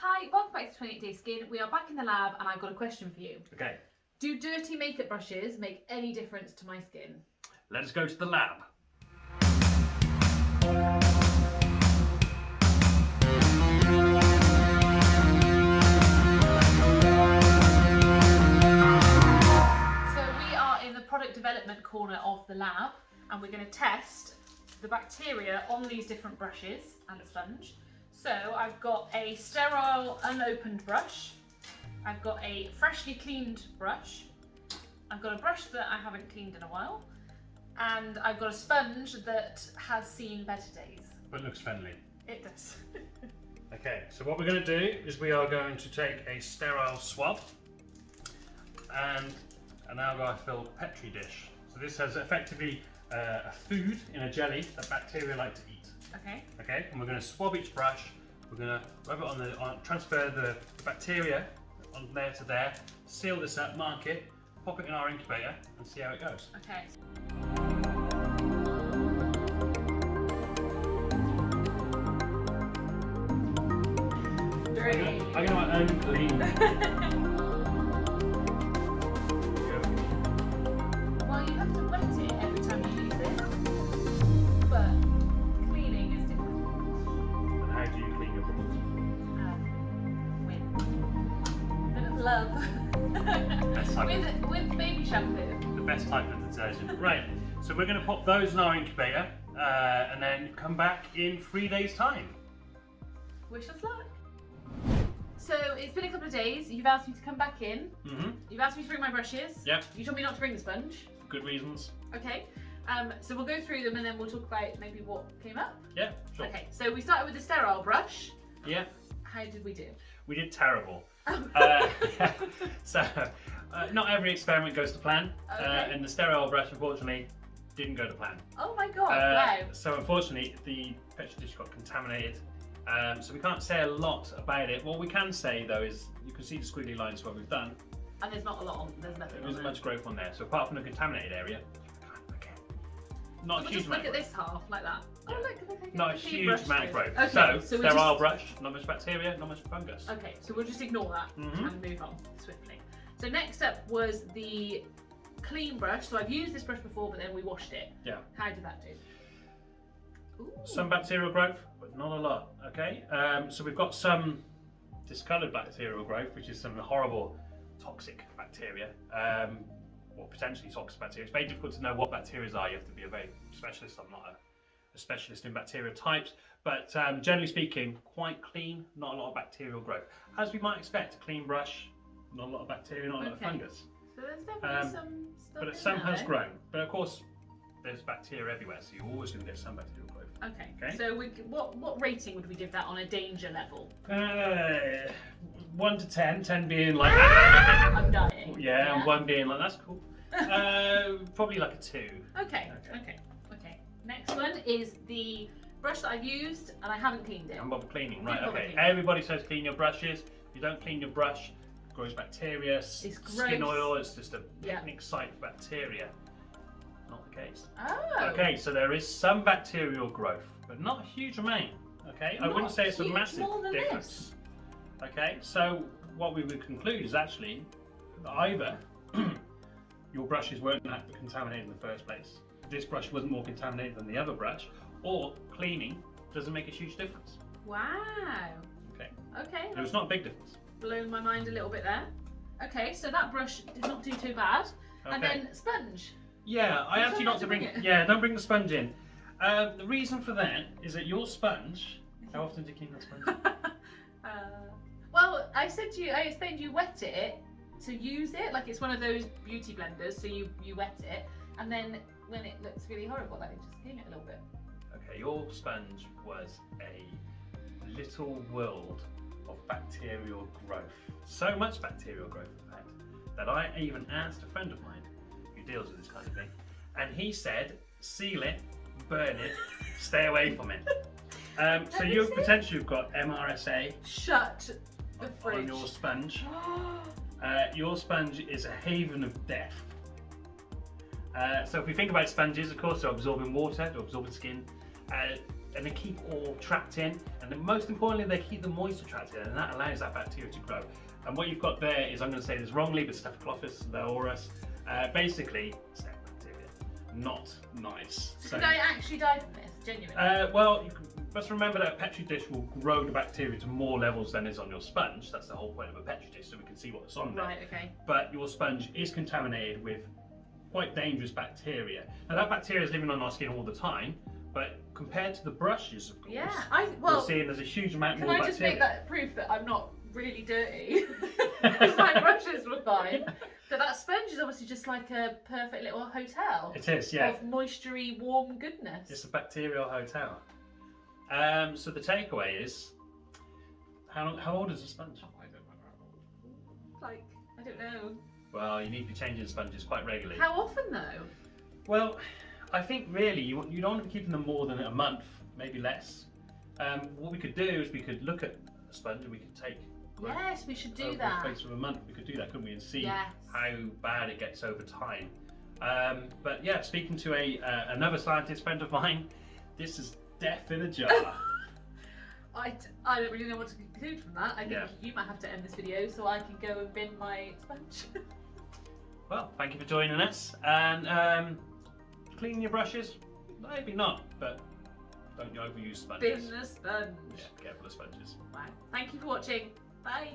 Hi, welcome back to 28 Day Skin. We are back in the lab and I've got a question for you. Okay. Do dirty makeup brushes make any difference to my skin? Let us go to the lab. So we are in the product development corner of the lab and we're going to test the bacteria on these different brushes and sponge. So I've got a sterile unopened brush, I've got a freshly cleaned brush, I've got a brush that I haven't cleaned in a while, and I've got a sponge that has seen better days. But looks friendly. It does. Okay, so what we're going to do is we are going to take a sterile swab and an alcohol-filled Petri dish. So this has effectively a food in a jelly that bacteria like to eat. Okay. Okay, and we're going to swab each brush. We're going to rub it transfer the bacteria on there to there, seal this up, mark it, pop it in our incubator, and see how it goes. Okay. Dirty. I'm going to unclean. Well, you have to wet it every time you use it, but cleaning is different. And how do you clean your products? With a bit of love. Best type with baby shampoo. The best type of detergent. Right, so we're going to pop those in our incubator and then come back in 3 days' time. Wish us luck. So it's been a couple of days. You've asked me to come back in. You've asked me to bring my brushes. Yep. You told me not to bring the sponge. For good reasons. Okay. So we'll go through them and then we'll talk about maybe what came up. Yeah, sure. Okay. So we started with the sterile brush. Yeah. How did we do? We did terrible. So not every experiment goes to plan, Okay. and the sterile brush unfortunately didn't go to plan. Oh my god! Wow. So unfortunately the Petri dish got contaminated. So we can't say a lot about it. What we can say though is you can see the squiggly lines where we've done. And there's not a lot on. There's nothing. There isn't much growth on there. So apart from the contaminated area, not a huge just amount. look at this half like that. Yeah. Oh look, Not a huge amount of growth. Okay, So so sterile brush, not much bacteria, not much fungus. Okay, so we'll just ignore that and move on swiftly. So next up was the clean brush. So I've used this brush before, but then we washed it. Yeah. How did that do? Ooh. Some bacterial growth, but not a lot. Okay. So we've got some discoloured bacterial growth, which is some horrible toxic bacteria. Or potentially toxic bacteria. It's very difficult to know what bacteria are. You have to be a very specialist. I'm not a specialist in bacterial types, but generally speaking, quite clean, not a lot of bacterial growth. As we might expect, a clean brush, not a lot of bacteria, not a lot of fungus. So there's definitely some stuff But in some there, has though. grown. But of course, there's bacteria everywhere, so you're always going to get some bacterial growth. Okay. Okay. So what rating would we give that on a danger level? 1 to 10, 10 being like, I'm dying. yeah, and 1 being like, that's cool. Probably like a 2. Okay. Next one is the brush that I've used and I haven't cleaned it. I'm bother cleaning, right? Didn't bother Okay. cleaning. Everybody says clean your brushes. If you don't clean your brush, it grows bacteria, skin gross. oil. It's just a Yeah. picnic site for bacteria. Not the case. Oh. Okay, so there is some bacterial growth, but not a huge amount. Okay, I wouldn't say it's a huge, massive more than difference. Okay, so what we would conclude is actually that either your brushes weren't that contaminated in the first place, this brush wasn't more contaminated than the other brush, or cleaning doesn't make a huge difference. Wow. Okay. Okay. It was not a big difference. Blown my mind a little bit there. Okay, so that brush did not do too bad. And Okay. then sponge. Yeah, I You asked told you me not to bring it. Yeah, don't bring the sponge in. The reason for that is that your sponge. How often do you clean that sponge? Well, I explained you wet it to use it, like it's one of those beauty blenders, so you wet it, and then when it looks really horrible, like just clean it a little bit. Okay, your sponge was a little world of bacterial growth. So much bacterial growth, in fact, that I even asked a friend of mine who deals with this kind of thing, and he said, seal it, burn it, stay away from it. So you've potentially got MRSA Shut the on fridge. your sponge. Your sponge is a haven of death. So if we think about sponges, of course, they're absorbing water, they're absorbing skin. and they keep all trapped in, and then most importantly, they keep the moisture trapped in, and that allows that bacteria to grow. And what you've got there is, I'm going to say this wrongly, but Staphylococcus aureus, basically staph bacteria. Not nice. So could I actually die from this, genuinely? Well, you must remember that a Petri dish will grow the bacteria to more levels than is on your sponge. That's the whole point of a Petri dish, so we can see what's on there. Right, okay. But your sponge is contaminated with quite dangerous bacteria. Now that bacteria is living on our skin all the time, but compared to the brushes, of course, Yeah, you're seeing there's a huge amount more bacteria. Can I just make that proof that I'm not really dirty? Because my brushes were fine. So that sponge is obviously just like a perfect little hotel. It is, yeah. Of moistury, warm goodness. It's a bacterial hotel. So the takeaway is, how old is the sponge? Oh, I don't know. Like, I don't know. Well, you need to be changing sponges quite regularly. How often though? Well, I think really you don't want to be keeping them more than a month, maybe less. What we could do is we could look at a sponge and we could take. Yes, we should do over that. the space of a month, we could do that, couldn't we, and see Yes. how bad it gets over time. But yeah, speaking to another scientist friend of mine, this is death in a jar. I don't really know what to conclude from that. I think you might have to end this video so I can go and bin my sponge. Well, thank you for joining us, and clean your brushes? Maybe not, but don't overuse sponges. Bin the sponge. Yeah, careful of sponges. Right. Thank you for watching. Bye.